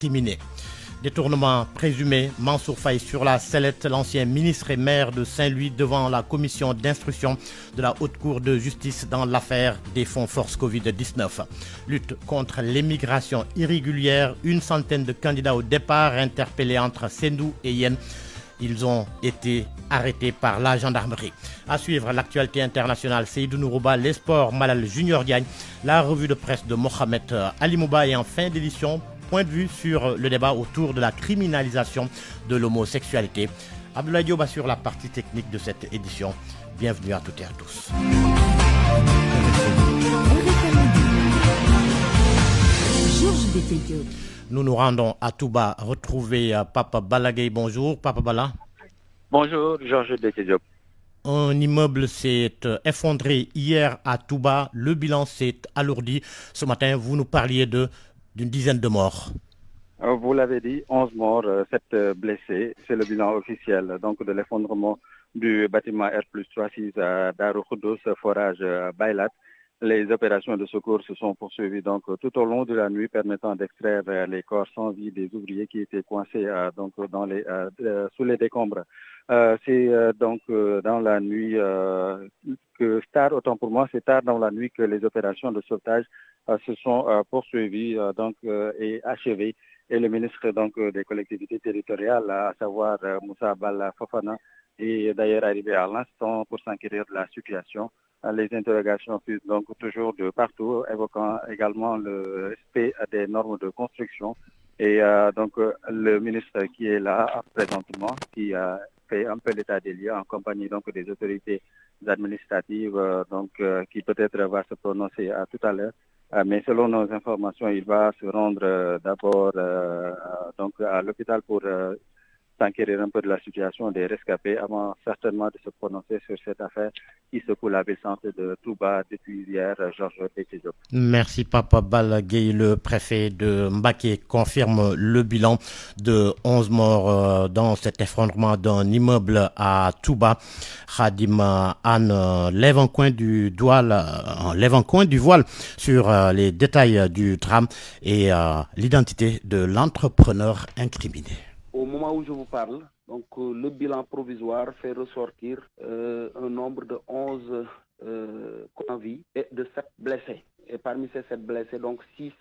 incriminé. Détournement présumé, Mansour Faye sur la sellette, l'ancien ministre et maire de Saint-Louis devant la commission d'instruction de la Haute Cour de justice dans l'affaire des fonds force Covid-19. Lutte contre l'émigration irrégulière, une centaine de candidats au départ interpellés entre Sendou et Yen. Ils ont été arrêtés par la gendarmerie. À suivre l'actualité internationale, Seydou Nourouba, les sports, Malal Junior Diagne, la revue de presse de Mohamed Ali Mouba et en fin d'édition, point de vue sur le débat autour de la criminalisation de l'homosexualité. Abdoulaye Diop assure la partie technique de cette édition. Bienvenue à toutes et à tous. Nous nous rendons à Touba retrouver Papa Balagay. Bonjour, Papa Bala. Bonjour, Georges Diop. Un immeuble s'est effondré hier à Touba. Le bilan s'est alourdi. Ce matin, vous nous parliez d'une dizaine de morts. Vous l'avez dit, 11 morts, 7 blessés. C'est le bilan officiel donc, de l'effondrement du bâtiment R+36 à Darou Khoudoss, forage Baylat. Les opérations de secours se sont poursuivies donc tout au long de la nuit, permettant d'extraire les corps sans vie des ouvriers qui étaient coincés donc sous les décombres. C'est donc dans la nuit autant pour moi, c'est tard dans la nuit que les opérations de sauvetage se sont poursuivies et achevées. Et le ministre donc des collectivités territoriales, à savoir Moussa Balla Fofana, est d'ailleurs arrivé à l'instant pour s'inquiéter de la situation. Les interrogations furent donc toujours de partout, évoquant également le respect des normes de construction. Et donc le ministre qui est là présentement, qui a fait un peu l'état des lieux en compagnie donc des autorités administratives, qui peut-être va se prononcer tout à l'heure. Mais selon nos informations, il va se rendre d'abord à l'hôpital pour s'inquiéter un peu de la situation des rescapés avant certainement de se prononcer sur cette affaire qui secoue la ville-centre de Touba depuis hier, Georges Diop. Merci Papa Balagay. Le préfet de Mbacké confirme le bilan de 11 morts dans cet effondrement d'un immeuble à Touba. Khadim Anne lève un coin du voile sur les détails du drame et l'identité de l'entrepreneur incriminé. Au moment où je vous parle, donc, le bilan provisoire fait ressortir un nombre de 11 en vie et de 7 blessés. Et parmi ces 7 blessés, donc 6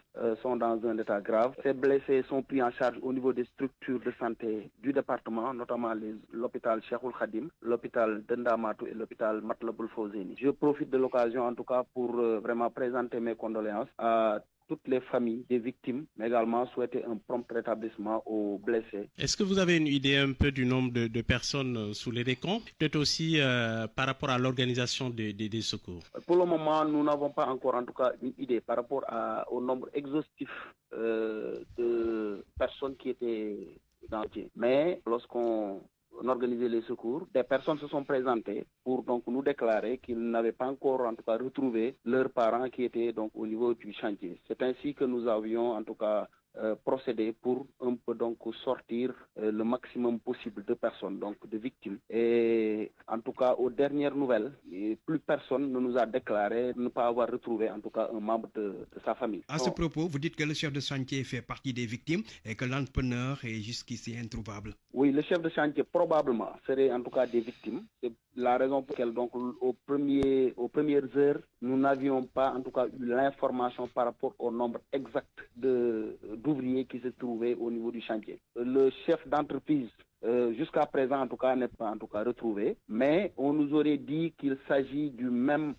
sont dans un état grave. Ces blessés sont pris en charge au niveau des structures de santé du département, notamment l'hôpital Cheikhoul Khadim, l'hôpital Dendamatou et l'hôpital Matlaboul Fawzeni. Je profite de l'occasion en tout cas pour vraiment présenter mes condoléances à toutes les familles des victimes, mais également souhaiter un prompt rétablissement aux blessés. Est-ce que vous avez une idée un peu du nombre de personnes sous les décombres, peut-être aussi par rapport à l'organisation des secours? Pour le moment, nous n'avons pas encore en tout cas une idée par rapport au nombre exhaustif de personnes qui étaient dans le pied. Mais lorsqu'on organisait les secours, des personnes se sont présentées pour donc nous déclarer qu'ils n'avaient pas encore en tout cas retrouvé leurs parents qui étaient donc au niveau du chantier. C'est ainsi que nous avions en tout cas procédé pour un peu donc sortir le maximum possible de personnes, donc de victimes. Et en tout cas, aux dernières nouvelles, plus personne ne nous a déclaré ne pas avoir retrouvé en tout cas un membre de sa famille. À ce propos, vous dites que le chef de chantier fait partie des victimes et que l'entrepreneur est jusqu'ici introuvable. Oui, le chef de chantier probablement serait en tout cas des victimes. C'est la raison pour laquelle donc aux premières heures, nous n'avions pas en tout cas eu l'information par rapport au nombre exact d'ouvriers qui se trouvaient au niveau du chantier. Le chef d'entreprise jusqu'à présent en tout cas n'est pas en tout cas retrouvé, mais on nous aurait dit qu'il s'agit du même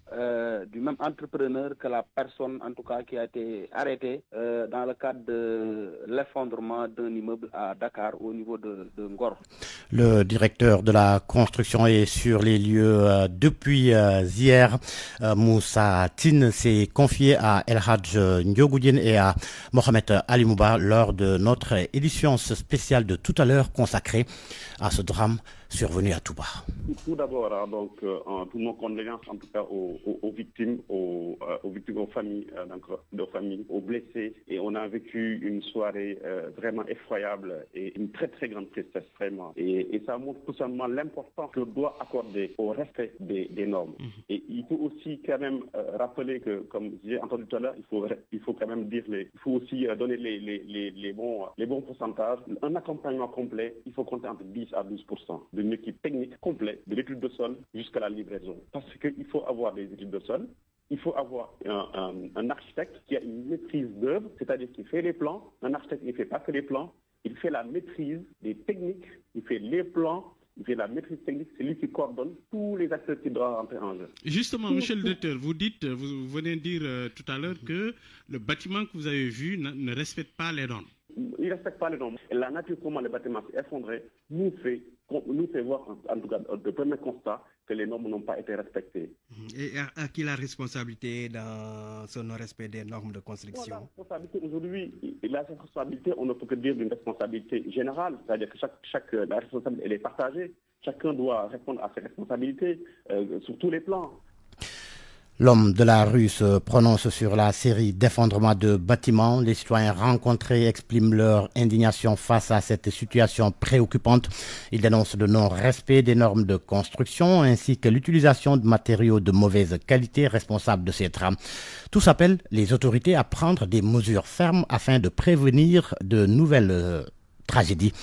entrepreneur que la personne en tout cas qui a été arrêtée dans le cadre de l'effondrement d'un immeuble à Dakar au niveau de Ngor. Le directeur de la construction est sur les lieux depuis hier. Moussa Tine s'est confié à El Hadj Ndiogoudine et à Mohamed Ali Mouba lors de notre édition spéciale de tout à l'heure consacrée à ce drame survenu à Touba. Tout d'abord, toutes nos condoléances en tout cas aux victimes, aux familles, aux blessés. Et on a vécu une soirée vraiment effroyable et une très très grande tristesse vraiment. Et ça montre tout simplement l'importance que l'on doit accorder au respect des normes. Et il faut aussi quand même rappeler que, comme j'ai entendu tout à l'heure, il faut quand même dire il faut aussi donner les bons pourcentages. Un accompagnement complet, il faut compter entre 10 à 12% d'une équipe technique complète, de l'étude de sol jusqu'à la livraison. Parce qu'il faut avoir des études de sol, il faut avoir un architecte qui a une maîtrise d'œuvre, c'est-à-dire qui fait les plans. Un architecte ne fait pas que les plans, il fait la maîtrise des techniques, il fait les plans, il fait la maîtrise technique, c'est lui qui coordonne tous les acteurs qui doivent rentrer en jeu. Justement, monsieur le directeur, vous venez de dire tout à l'heure que le bâtiment que vous avez vu ne respecte pas les normes. Il ne respecte pas les normes. La nature, comment le bâtiment s'est effondré, nous fait voir, en tout cas, de premiers constats que les normes n'ont pas été respectées. Et à qui la responsabilité dans ce non-respect des normes de construction? La responsabilité aujourd'hui, on ne peut que dire d'une responsabilité générale, c'est-à-dire que la responsabilité elle est partagée. Chacun doit répondre à ses responsabilités sur tous les plans. L'homme de la rue se prononce sur la série d'effondrements de bâtiments. Les citoyens rencontrés expriment leur indignation face à cette situation préoccupante. Ils dénoncent le non-respect des normes de construction ainsi que l'utilisation de matériaux de mauvaise qualité responsables de ces drames. Tous appellent les autorités à prendre des mesures fermes afin de prévenir de nouvelles tragédies.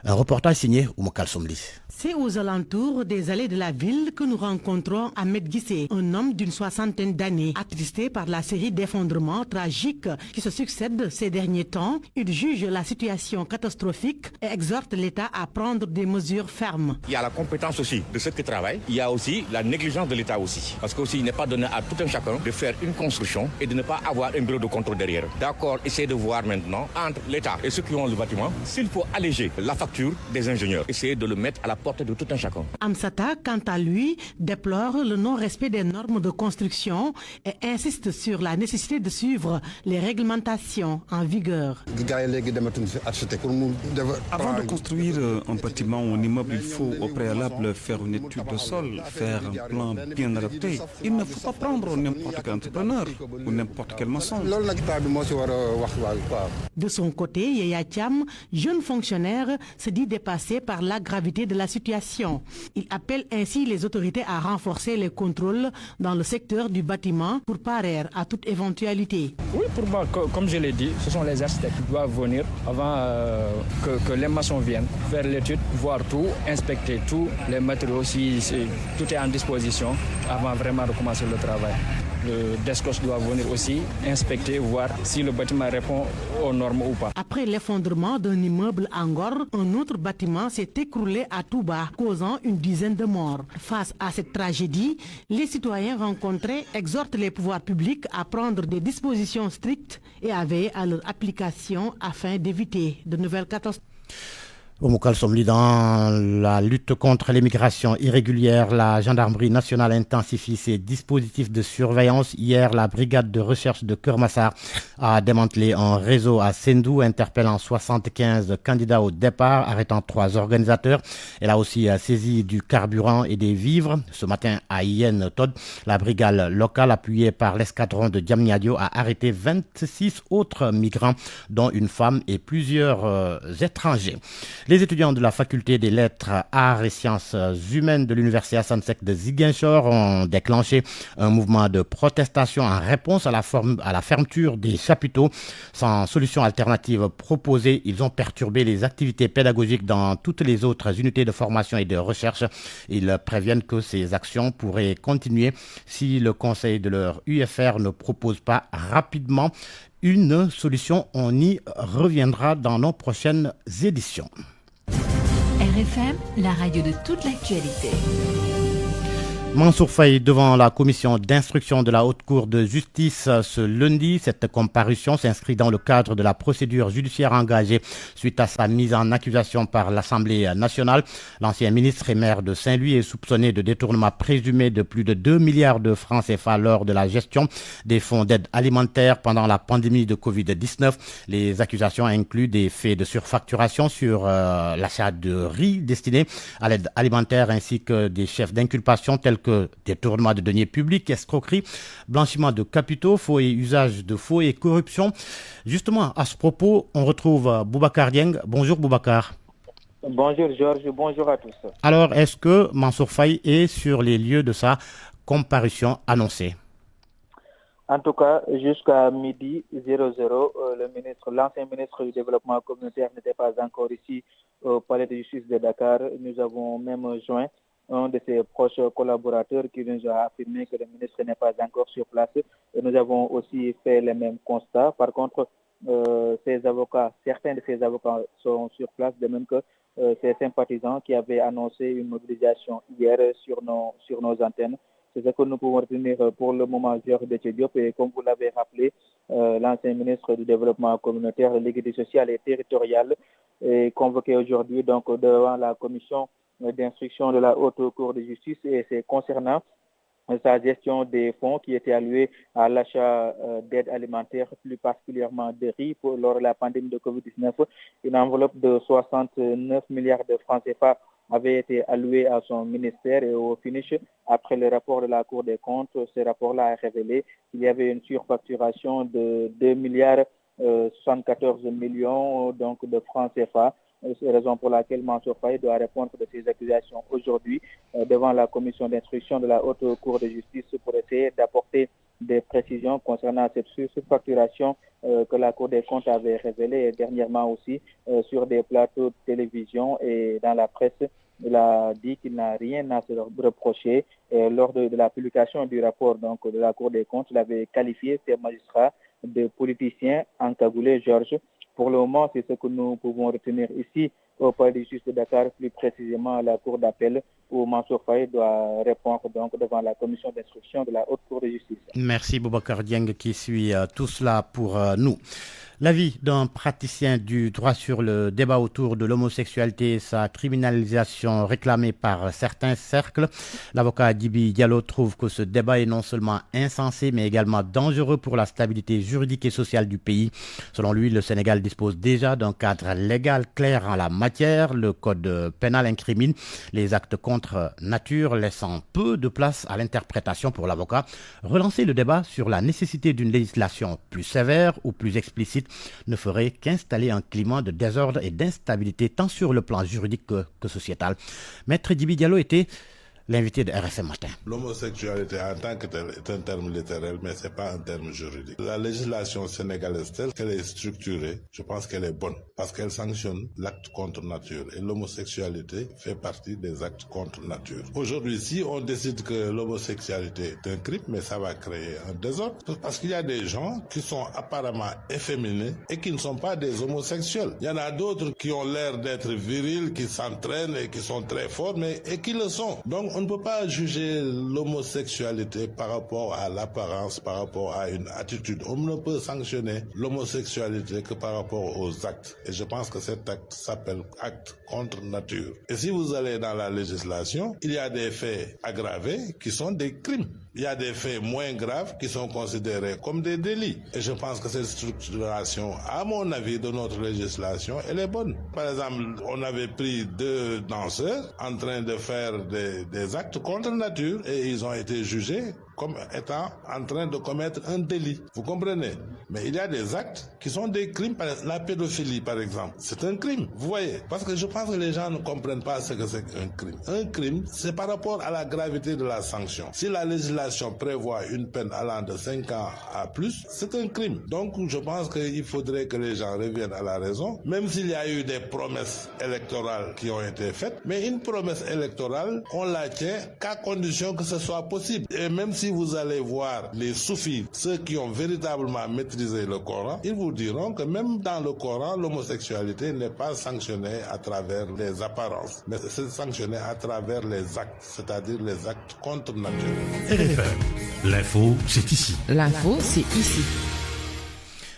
Un reportage signé Oumokal Somli. C'est aux alentours des allées de la ville que nous rencontrons Ahmed Guissé, un homme d'une 60aine d'années. Attristé par la série d'effondrements tragiques qui se succèdent ces derniers temps, il juge la situation catastrophique et exhorte l'État à prendre des mesures fermes. Il y a la compétence aussi de ceux qui travaillent. Il y a aussi la négligence de l'État aussi. Parce qu'il n'est pas donné à tout un chacun de faire une construction et de ne pas avoir un bureau de contrôle derrière. D'accord, essayez de voir maintenant entre l'État et ceux qui ont le bâtiment, s'il faut alléger la facture des ingénieurs. Essayez de le mettre à la portée de tout un chacun. Amsata, quant à lui, déplore le non-respect des normes de construction et insiste sur la nécessité de suivre les réglementations en vigueur. Avant de construire un bâtiment ou un immeuble, il faut au préalable faire une étude de sol, faire un plan bien adapté. Il ne faut pas prendre n'importe quel entrepreneur ou n'importe quel maçon. De son côté, Yaya Thiam, jeune fonctionnaire, se dit dépassé par la gravité de la situation. Il appelle ainsi les autorités à renforcer les contrôles dans le secteur du bâtiment pour parer à toute éventualité. Oui, pour moi, comme je l'ai dit, ce sont les architectes qui doivent venir avant que les maçons viennent faire l'étude, voir tout, inspecter tout, les matériaux, si tout est en disposition avant vraiment de commencer le travail. Le DESCOS doit venir aussi inspecter, voir si le bâtiment répond aux normes ou pas. Après l'effondrement d'un immeuble à Ngor, un autre bâtiment s'est écroulé à Touba, causant une dizaine de morts. Face à cette tragédie, les citoyens rencontrés exhortent les pouvoirs publics à prendre des dispositions strictes et à veiller à leur application afin d'éviter de nouvelles catastrophes. Oumokal Somli, dans la lutte contre l'immigration irrégulière, la gendarmerie nationale intensifie ses dispositifs de surveillance. Hier, la brigade de recherche de Kermassar a démantelé un réseau à Sendou, interpellant 75 candidats au départ, arrêtant 3 organisateurs. Elle a aussi saisi du carburant et des vivres. Ce matin, à Yen Tod, la brigade locale, appuyée par l'escadron de Diamniadio, a arrêté 26 autres migrants, dont une femme et plusieurs étrangers. Les étudiants de la faculté des lettres, arts et sciences humaines de l'université Hassan Sek de Ziguinchor ont déclenché un mouvement de protestation en réponse à la fermeture des chapiteaux. Sans solution alternative proposée, ils ont perturbé les activités pédagogiques dans toutes les autres unités de formation et de recherche. Ils préviennent que ces actions pourraient continuer si le conseil de leur UFR ne propose pas rapidement une solution. On y reviendra dans nos prochaines éditions. RFM, la radio de toute l'actualité. Mansour Faye devant la commission d'instruction de la Haute Cour de justice ce lundi. Cette comparution s'inscrit dans le cadre de la procédure judiciaire engagée suite à sa mise en accusation par l'Assemblée nationale. L'ancien ministre et maire de Saint-Louis est soupçonné de détournement présumé de plus de 2 milliards de francs CFA lors de la gestion des fonds d'aide alimentaire pendant la pandémie de Covid-19. Les accusations incluent des faits de surfacturation sur l'achat de riz destiné à l'aide alimentaire ainsi que des chefs d'inculpation tels que détournement de deniers publics, escroquerie, blanchiment de capitaux, faux et usage de faux et corruption. Justement, à ce propos, on retrouve Boubacar Dieng. Bonjour Boubacar. Bonjour Georges, bonjour à tous. Alors, est-ce que Mansour Faye est sur les lieux de sa comparution annoncée? En tout cas, jusqu'à midi 00, l'ancien ministre du Développement communautaire n'était pas encore ici au Palais de justice de Dakar. Nous avons même joint un de ses proches collaborateurs qui nous a affirmé que le ministre n'est pas encore sur place. Et nous avons aussi fait les mêmes constats. Par contre, certains de ses avocats sont sur place, de même que ses sympathisants qui avaient annoncé une mobilisation hier sur nos antennes. C'est ce que nous pouvons retenir pour le moment, Georges Diop. Et comme vous l'avez rappelé, l'ancien ministre du Développement communautaire, de l'équité sociale et territoriale est convoqué aujourd'hui donc devant la commission d'instruction de la Haute Cour de justice, et c'est concernant sa gestion des fonds qui étaient alloués à l'achat d'aide alimentaire, plus particulièrement de riz lors de la pandémie de Covid-19. Une enveloppe de 69 milliards de francs CFA avait été allouée à son ministère, et au finish, après le rapport de la Cour des comptes, ce rapport-là a révélé qu'il y avait une surfacturation de 2 milliards 74 millions donc, de francs CFA. C'est la raison pour laquelle Mansour Faye doit répondre de ces accusations aujourd'hui devant la commission d'instruction de la Haute Cour de justice pour essayer d'apporter des précisions concernant cette surfacturation que la Cour des comptes avait révélée dernièrement aussi sur des plateaux de télévision et dans la presse. Il a dit qu'il n'a rien à se reprocher. Lors de la publication du rapport donc, de la Cour des comptes, il avait qualifié ces magistrats de politiciens encagoulés, Georges. Pour le moment, c'est ce que nous pouvons retenir ici au Palais de justice de Dakar, plus précisément à la Cour d'appel, où Mansour Faye doit répondre donc devant la commission d'instruction de la Haute Cour de justice. Merci Boubacar Dieng qui suit tout cela pour nous. L'avis d'un praticien du droit sur le débat autour de l'homosexualité et sa criminalisation réclamée par certains cercles. L'avocat Djibi Diallo trouve que ce débat est non seulement insensé, mais également dangereux pour la stabilité juridique et sociale du pays. Selon lui, le Sénégal dispose déjà d'un cadre légal clair en la matière. Le code pénal incrimine les actes contre nature, laissant peu de place à l'interprétation pour l'avocat. Relancer le débat sur la nécessité d'une législation plus sévère ou plus explicite ne ferait qu'installer un climat de désordre et d'instabilité tant sur le plan juridique que sociétal. Maître Djibi Diallo était l'invité de RFM Matin. L'homosexualité en tant que tel est un terme littéral, mais ce n'est pas un terme juridique. La législation sénégalaise telle qu'elle est structurée, je pense qu'elle est bonne, parce qu'elle sanctionne l'acte contre nature. Et l'homosexualité fait partie des actes contre nature. Aujourd'hui, si on décide que l'homosexualité est un crime, mais ça va créer un désordre, parce qu'il y a des gens qui sont apparemment efféminés et qui ne sont pas des homosexuels. Il y en a d'autres qui ont l'air d'être virils, qui s'entraînent et qui sont très forts, et qui le sont. Donc, on ne peut pas juger l'homosexualité par rapport à l'apparence, par rapport à une attitude. On ne peut sanctionner l'homosexualité que par rapport aux actes. Et je pense que cet acte s'appelle acte contre nature. Et si vous allez dans la législation, il y a des faits aggravés qui sont des crimes. Il y a des faits moins graves qui sont considérés comme des délits. Et je pense que cette structuration, à mon avis, de notre législation, elle est bonne. Par exemple, on avait pris 2 danseurs en train de faire des actes contre nature et ils ont été jugés comme étant en train de commettre un délit. Vous comprenez? Mais il y a des actes qui sont des crimes. La pédophilie, par exemple, c'est un crime. Vous voyez? Parce que je pense que les gens ne comprennent pas ce que c'est qu'un crime. Un crime, c'est par rapport à la gravité de la sanction. Si la législation prévoit une peine allant de 5 ans à plus, c'est un crime. Donc, je pense qu'il faudrait que les gens reviennent à la raison, même s'il y a eu des promesses électorales qui ont été faites. Mais une promesse électorale, on la tient qu'à condition que ce soit possible. Et même si si vous allez voir les soufis, ceux qui ont véritablement maîtrisé le Coran, ils vous diront que même dans le Coran, l'homosexualité n'est pas sanctionnée à travers les apparences, mais c'est sanctionné à travers les actes, c'est-à-dire les actes contre nature. RFM, l'info, c'est ici. L'info, c'est ici.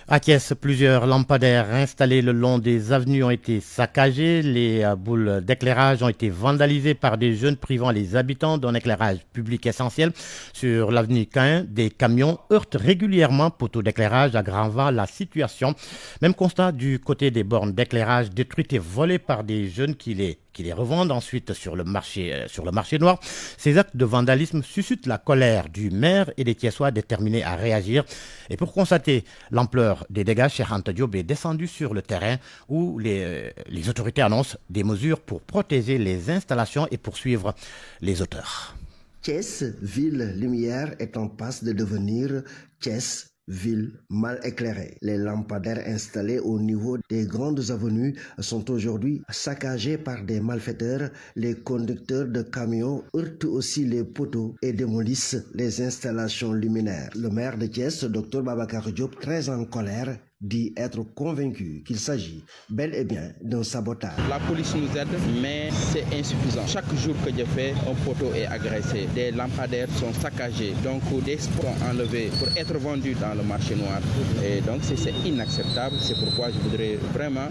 À Thiès, plusieurs lampadaires installés le long des avenues ont été saccagés. Les boules d'éclairage ont été vandalisées par des jeunes privant les habitants d'un éclairage public essentiel. Sur l'avenue Caen, des camions heurtent régulièrement poteaux d'éclairage, aggravant la situation. Même constat du côté des bornes d'éclairage détruites et volées par des jeunes qui les revendent ensuite sur le marché noir. Ces actes de vandalisme suscitent la colère du maire et des Thiessois déterminés à réagir. Et pour constater l'ampleur des dégâts, Cheikh Anta Diop est descendu sur le terrain où les autorités annoncent des mesures pour protéger les installations et poursuivre les auteurs. Thiès, ville lumière, est en passe de devenir Thiès, ville mal éclairée. Les lampadaires installés au niveau des grandes avenues sont aujourd'hui saccagés par des malfaiteurs. Les conducteurs de camions heurtent aussi les poteaux et démolissent les installations luminaires. Le maire de Thiès, Dr Babacar Diop, très en colère, dit être convaincu qu'il s'agit bel et bien d'un sabotage. La police nous aide, mais c'est insuffisant. Chaque jour que je fais, un poteau est agressé. Des lampadaires sont saccagés. Donc des spots sont enlevés pour être vendus dans le marché noir. Et donc c'est inacceptable. C'est pourquoi je voudrais vraiment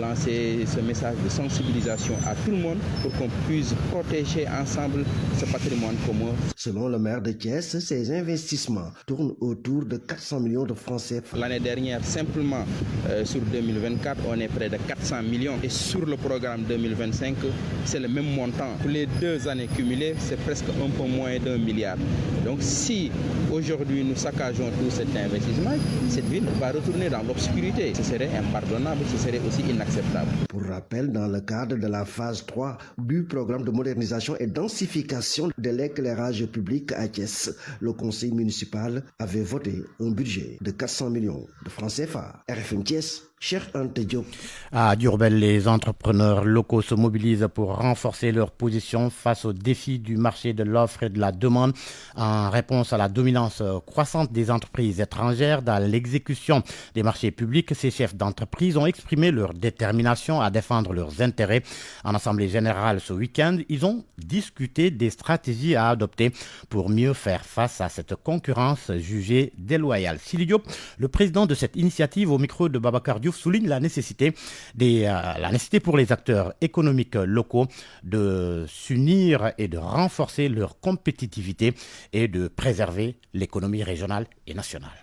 lancer ce message de sensibilisation à tout le monde pour qu'on puisse protéger ensemble ce patrimoine commun. Selon le maire de Thiès, ces investissements tournent autour de 400 millions de francs CFA. L'année dernière, simplement sur 2024, on est près de 400 millions. Et sur le programme 2025, c'est le même montant. Pour les 2 années cumulées, c'est presque un peu moins d'1 milliard. Donc si aujourd'hui nous saccageons tout cet investissement, cette ville va retourner dans l'obscurité. Ce serait impardonnable, ce serait aussi inacceptable. Pour rappel, dans le cadre de la phase 3 du programme de modernisation et densification de l'éclairage public à Thiès, le conseil municipal avait voté un budget de 400 millions de francs CFA. RFM Thiès, Cheikh Anta Diop. À Diourbel, les entrepreneurs locaux se mobilisent pour renforcer leur position face aux défis du marché de l'offre et de la demande en réponse à la dominance croissante des entreprises étrangères dans l'exécution des marchés publics. Ces chefs d'entreprise ont exprimé leur détermination à défendre leurs intérêts. En assemblée générale ce week-end, ils ont discuté des stratégies à adopter pour mieux faire face à cette concurrence jugée déloyale. Sidi Diop, le président de cette initiative, au micro de Babacar Diouf, souligne la nécessité pour les acteurs économiques locaux de s'unir et de renforcer leur compétitivité et de préserver l'économie régionale et nationale.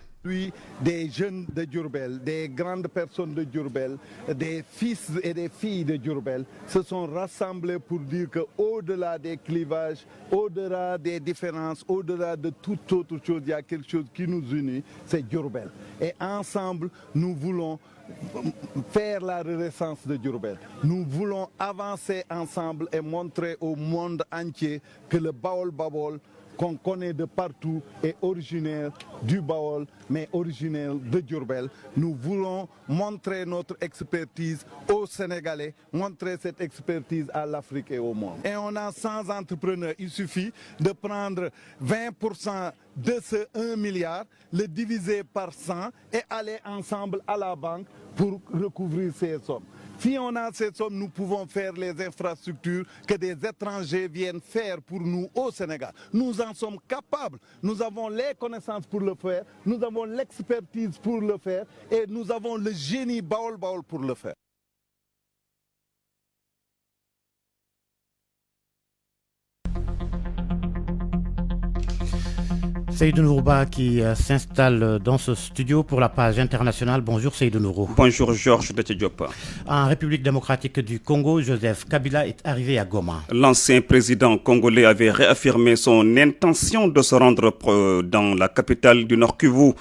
Des jeunes de Diourbel, des grandes personnes de Diourbel, des fils et des filles de Diourbel se sont rassemblés pour dire qu'au-delà des clivages, au-delà des différences, au-delà de toute autre chose, il y a quelque chose qui nous unit, c'est Diourbel. Et ensemble, nous voulons faire la renaissance de Diourbel. Nous voulons avancer ensemble et montrer au monde entier que le Baol Babol qu'on connaît de partout est originaire du Baol, mais originaire de Diourbel. Nous voulons montrer notre expertise aux Sénégalais, montrer cette expertise à l'Afrique et au monde. Et on a 100 entrepreneurs. Il suffit de prendre 20% de ce 1 milliard, le diviser par 100 et aller ensemble à la banque pour recouvrir ces sommes. Si on a ces sommes, nous pouvons faire les infrastructures que des étrangers viennent faire pour nous au Sénégal. Nous en sommes capables. Nous avons les connaissances pour le faire, nous avons l'expertise pour le faire et nous avons le génie Baol Baol pour le faire. Seydou Nourouba qui s'installe dans ce studio pour la page internationale. Bonjour Seydou Nourou. Bonjour Georges de Diop. En République démocratique du Congo, Joseph Kabila est arrivé à Goma. L'ancien président congolais avait réaffirmé son intention de se rendre dans la capitale du Nord Kivu,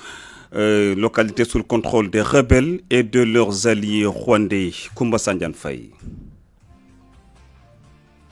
localité sous le contrôle des rebelles et de leurs alliés rwandais. Koumba Sandiane Faye.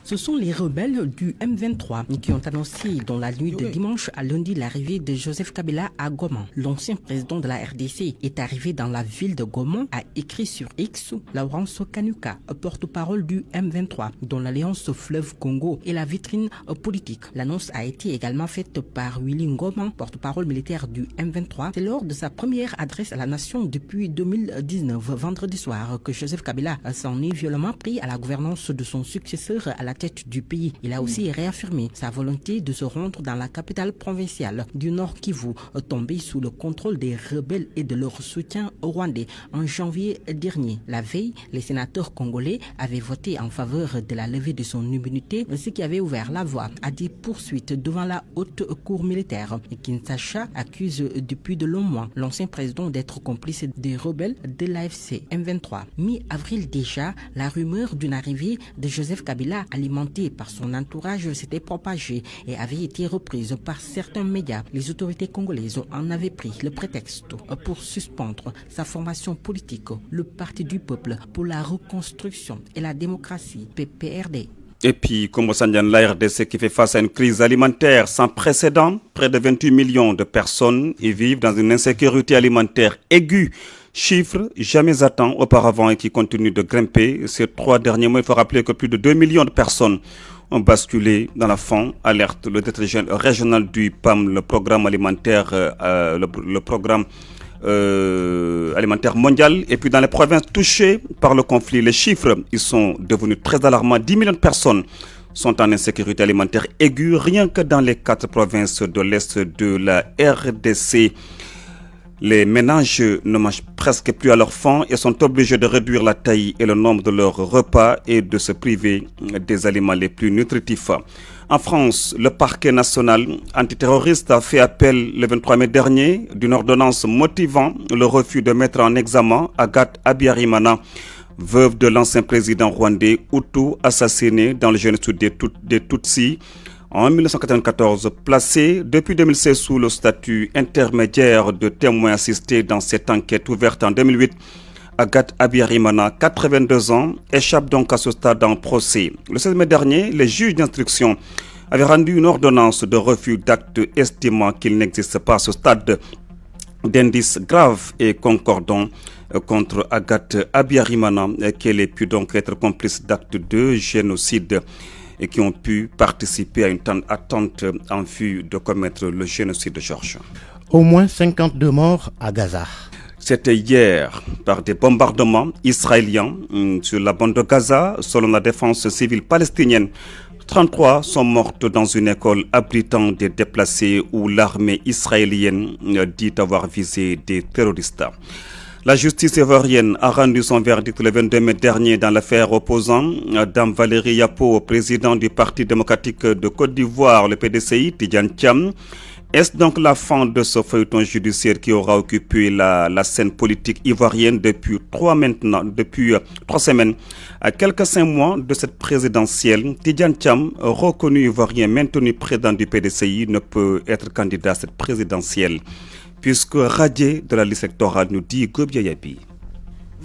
Ce sont les rebelles du M23 qui ont annoncé dans la nuit de dimanche à lundi l'arrivée de Joseph Kabila à Goma. L'ancien président de la RDC est arrivé dans la ville de Goma, a écrit sur X Laurence Kanuka, porte-parole du M23, dont l'alliance Fleuve Congo est la vitrine politique. L'annonce a été également faite par Willy Ngoma, porte-parole militaire du M23. C'est lors de sa première adresse à la nation depuis 2019, vendredi soir, que Joseph Kabila s'en est violemment pris à la gouvernance de son successeur à la tête du pays. Il a aussi réaffirmé sa volonté de se rendre dans la capitale provinciale du Nord Kivu, tombée sous le contrôle des rebelles et de leur soutien rwandais en janvier dernier. La veille, les sénateurs congolais avaient voté en faveur de la levée de son immunité, ce qui avait ouvert la voie à des poursuites devant la haute cour militaire. Kinshasa accuse depuis de longs mois l'ancien président d'être complice des rebelles de l'AFC M23. Mi-avril déjà, la rumeur d'une arrivée de Joseph Kabila alimentée par son entourage s'était propagée et avait été reprise par certains médias. Les autorités congolaises en avaient pris le prétexte pour suspendre sa formation politique, le Parti du Peuple pour la Reconstruction et la Démocratie, PPRD. Et puis, comme au Sandian, la RDC qui fait face à une crise alimentaire sans précédent, près de 28 millions de personnes y vivent dans une insécurité alimentaire aiguë. Chiffre jamais atteint auparavant et qui continue de grimper. Ces 3 derniers mois, il faut rappeler que plus de 2 millions de personnes ont basculé dans la faim, alerte le directeur régional du PAM, le programme alimentaire, le programme alimentaire mondial. Et puis dans les provinces touchées par le conflit, les chiffres ils sont devenus très alarmants. 10 millions de personnes sont en insécurité alimentaire aiguë, rien que dans les 4 provinces de l'Est de la RDC. Les ménages ne mangent presque plus à leur faim et sont obligés de réduire la taille et le nombre de leurs repas et de se priver des aliments les plus nutritifs. En France, le parquet national antiterroriste a fait appel le 23 mai dernier d'une ordonnance motivant le refus de mettre en examen Agathe Habyarimana, veuve de l'ancien président rwandais Hutu assassiné dans le génocide des Tutsis en 1994, placé depuis 2016 sous le statut intermédiaire de témoin assisté dans cette enquête ouverte en 2008. Agathe Habyarimana, 82 ans, échappe donc à ce stade en procès. Le 16 mai dernier, les juges d'instruction avaient rendu une ordonnance de refus d'acte estimant qu'il n'existe pas à ce stade d'indices graves et concordants contre Agathe Habyarimana, qu'elle ait pu donc être complice d'actes de génocide et qui ont pu participer à une attente en vue de commettre le génocide de Georges. Au moins 52 morts à Gaza. C'était hier par des bombardements israéliens sur la bande de Gaza, selon la défense civile palestinienne. 33 sont mortes dans une école abritant des déplacés où l'armée israélienne dit avoir visé des terroristes. La justice ivoirienne a rendu son verdict le 22 mai dernier dans l'affaire opposant Dame Valérie Yapo au président du Parti démocratique de Côte d'Ivoire, le PDCI, Tidjane Thiam. Est-ce donc la fin de ce feuilleton judiciaire qui aura occupé la scène politique ivoirienne depuis 3 semaines? À quelques 5 mois de cette présidentielle, Tidjane Thiam, reconnu ivoirien maintenu président du PDCI, ne peut être candidat à cette présidentielle, puisque radié de la liste électorale, nous dit Gobia Yabi.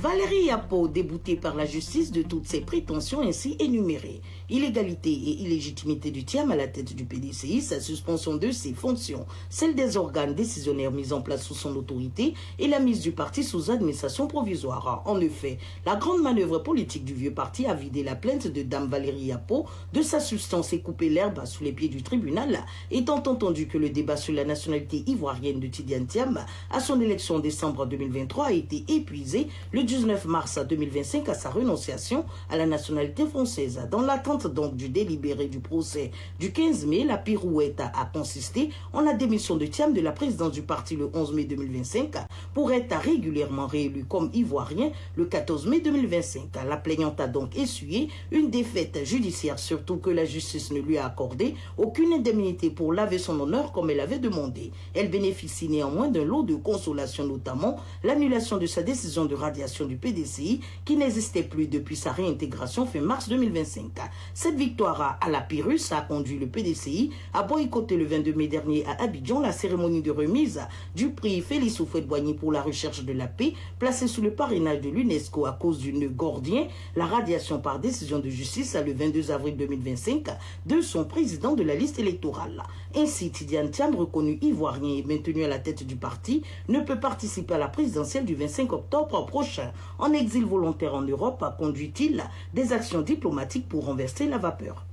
Valérie Yapo, déboutée par la justice de toutes ses prétentions ainsi énumérées. Illégalité et illégitimité du Thiam à la tête du PDCI, sa suspension de ses fonctions, celle des organes décisionnaires mis en place sous son autorité et la mise du parti sous administration provisoire. En effet, la grande manœuvre politique du vieux parti a vidé la plainte de Dame Valérie Yapo de sa substance et coupé l'herbe sous les pieds du tribunal, étant entendu que le débat sur la nationalité ivoirienne de Tidjane Thiam à son élection en décembre 2023 a été épuisé le 19 mars 2025 à sa renonciation à la nationalité française. Dans l'attente donc du délibéré du procès du 15 mai, la pirouette a consisté en la démission de Thiam de la présidence du parti le 11 mai 2025 pour être régulièrement réélu comme ivoirien le 14 mai 2025. La plaignante a donc essuyé une défaite judiciaire, surtout que la justice ne lui a accordé aucune indemnité pour laver son honneur comme elle avait demandé. Elle bénéficie néanmoins d'un lot de consolation, notamment l'annulation de sa décision de radiation direction du PDCI qui n'existait plus depuis sa réintégration fin mars 2025. Cette victoire à la Pyrrhus a conduit le PDCI à boycotter le 22 mai dernier à Abidjan la cérémonie de remise du prix Félix Houphouët-Boigny pour la recherche de la paix, placé sous le parrainage de l'UNESCO à cause du nœud gordien, la radiation par décision de justice le 22 avril 2025 de son président de la liste électorale. Ainsi, Tidiane Thiam, reconnu ivoirien et maintenu à la tête du parti, ne peut participer à la présidentielle du 25 octobre prochain. En exil volontaire en Europe, conduit-il des actions diplomatiques pour renverser la vapeur.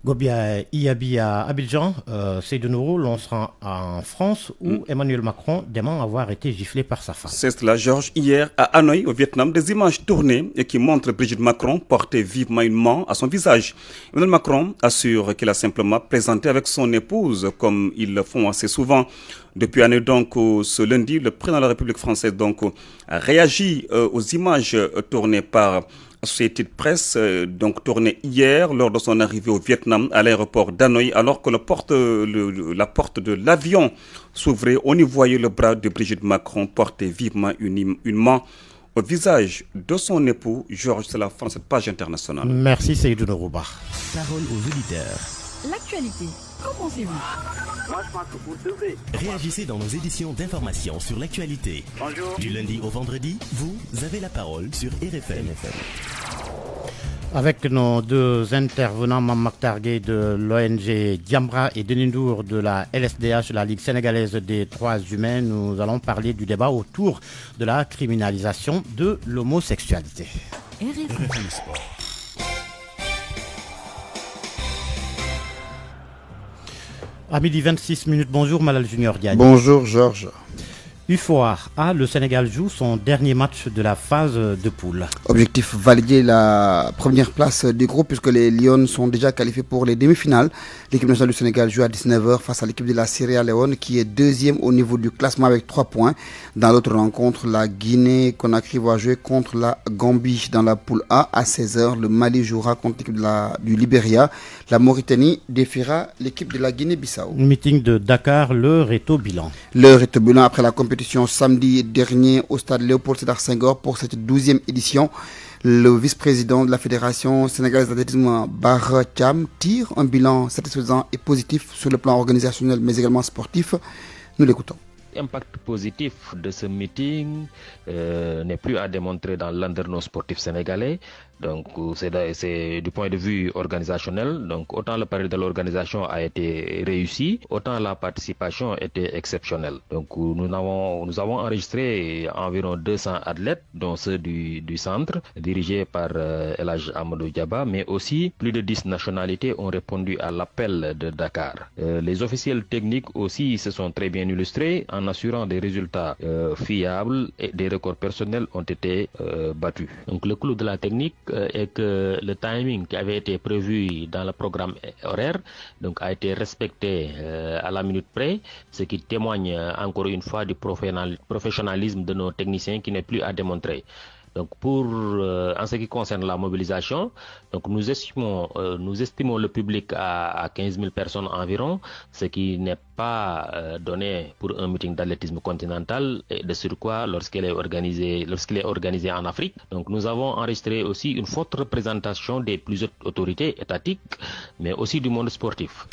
Gobia Iyabi à Abidjan, c'est de nouveau l'on sera en France où Emmanuel Macron dément avoir été giflé par sa femme. C'est cela, Georges. Hier à Hanoï, au Vietnam, des images tournées et qui montrent Brigitte Macron porter vivement une main à son visage. Emmanuel Macron assure qu'il a simplement présenté avec son épouse, comme ils le font assez souvent. Depuis année donc, ce lundi, le président de la République française donc a réagi aux images tournées par Associated Press, donc tourné hier lors de son arrivée au Vietnam à l'aéroport d'Hanoï, alors que la porte de l'avion s'ouvrait. On y voyait le bras de Brigitte Macron porter vivement une main au visage de son époux. Georges, c'est la fin de cette page internationale. Merci Seydou Norouba. Parole aux auditeurs. L'actualité, qu'en pensez-vous? Moi, je pense que vous devez. Réagissez dans nos éditions d'information sur l'actualité. Bonjour. Du lundi au vendredi, vous avez la parole sur RFM. Avec nos deux intervenants, Mamak Targué de l'ONG Diambra et Denis Ndour de la LSDH, la Ligue sénégalaise des droits humains, nous allons parler du débat autour de la criminalisation de l'homosexualité. RFM Sport. À midi 26 minutes, bonjour Malal Junior Diagne. Bonjour Georges. UFOA A, le Sénégal joue son dernier match de la phase de poule. Objectif, valider la première place du groupe puisque les Lions sont déjà qualifiés pour les demi-finales. L'équipe nationale du Sénégal joue à 19h face à l'équipe de la Sierra Leone qui est deuxième au niveau du classement avec 3 points. Dans l'autre rencontre, la Guinée-Conakry va jouer contre la Gambie dans la poule A à 16h. Le Mali jouera contre l'équipe du Libéria. La Mauritanie défiera l'équipe de la Guinée-Bissau. Meeting de Dakar, l'heure est au bilan. L'heure est au bilan après la compétition samedi dernier au stade Léopold Sédar Senghor pour cette 12e édition. Le vice-président de la Fédération sénégalaise d'athlétisme Bara Thiam tire un bilan satisfaisant et positif sur le plan organisationnel mais également sportif. Nous l'écoutons. L'impact positif de ce meeting n'est plus à démontrer dans l'anderno sportif sénégalais. Donc c'est du point de vue organisationnel. Donc autant le pari de l'organisation a été réussi, autant la participation était exceptionnelle. Donc nous avons enregistré environ 200 athlètes, dont ceux du centre, dirigés par El Hadj Amadou Diaba, mais aussi plus de 10 nationalités ont répondu à l'appel de Dakar. Les officiels techniques aussi se sont très bien illustrés en assurant des résultats fiables et des records personnels ont été battus. Donc le clou de la technique est que le timing qui avait été prévu dans le programme horaire donc a été respecté à la minute près, ce qui témoigne encore une fois du professionnalisme de nos techniciens qui n'est plus à démontrer. Donc en ce qui concerne la mobilisation, donc nous estimons le public à 15 000 personnes environ, ce qui n'est pas donné pour un meeting d'athlétisme continental et de surcroît lorsqu'il est organisé en Afrique. Donc nous avons enregistré aussi une forte représentation des plus hautes autorités étatiques, mais aussi du monde sportif.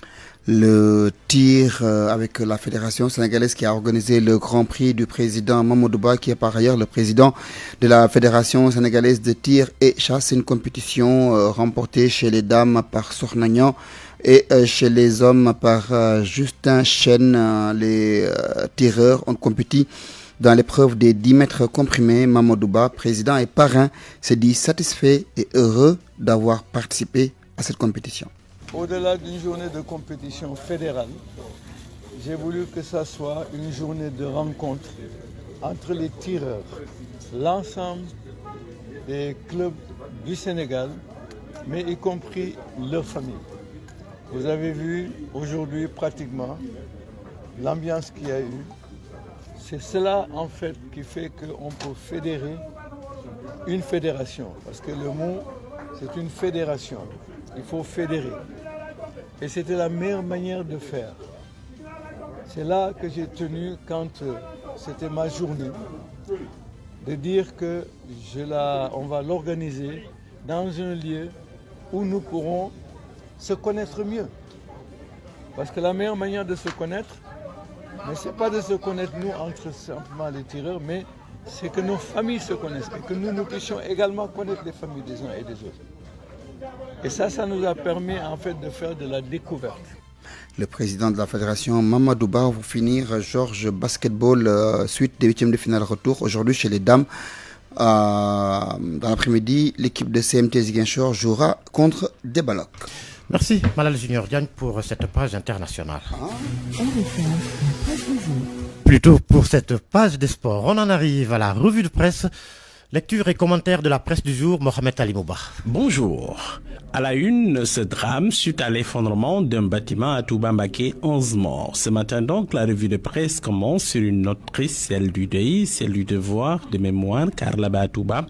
Le tir avec la Fédération sénégalaise qui a organisé le Grand Prix du président Mamadou Ba, qui est par ailleurs le président de la Fédération sénégalaise de tir et chasse. Une compétition remportée chez les dames par Sornagnan et chez les hommes par Justin Chen. Les tireurs ont compétit dans l'épreuve des 10 mètres comprimés. Mamadou Ba, président et parrain, s'est dit satisfait et heureux d'avoir participé à cette compétition. Au-delà d'une journée de compétition fédérale, j'ai voulu que ça soit une journée de rencontre entre les tireurs, l'ensemble des clubs du Sénégal, mais y compris leurs familles. Vous avez vu aujourd'hui pratiquement l'ambiance qu'il y a eu. C'est cela en fait qui fait qu'on peut fédérer une fédération, parce que le mot c'est une fédération, il faut fédérer. Et c'était la meilleure manière de faire. C'est là que j'ai tenu quand c'était ma journée de dire que on va l'organiser dans un lieu où nous pourrons se connaître mieux. Parce que la meilleure manière de se connaître, mais ce n'est pas de se connaître nous entre simplement les tireurs, mais c'est que nos familles se connaissent et que nous puissions également connaître les familles des uns et des autres. Et ça nous a permis en fait de faire de la découverte. Le président de la fédération, Mamadou Ba, pour finir, Georges Basketball, suite des huitièmes de finale retour. Aujourd'hui, chez les dames, dans l'après-midi, l'équipe de CMT Ziguinchor jouera contre Debaloc. Merci Malal Junior Diagne pour cette page internationale. Plutôt pour cette page des sports, on en arrive à la revue de presse. Lecture et commentaire de la presse du jour, Mohamed Ali Mouba. Bonjour. À la une, ce drame suite à l'effondrement d'un bâtiment à Toubambaké, 11 morts. Ce matin donc, la revue de presse commence sur une note triste, celle du deuil, celle du devoir de mémoire, car là-bas à Touba,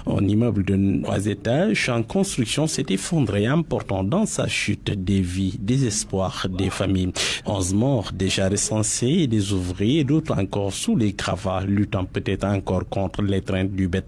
un immeuble de 3 étages en construction s'est effondré, emportant dans sa chute des vies, des espoirs des familles. 11 morts déjà recensés et des ouvriers et d'autres encore sous les gravats, luttant peut-être encore contre l'étreinte du béton.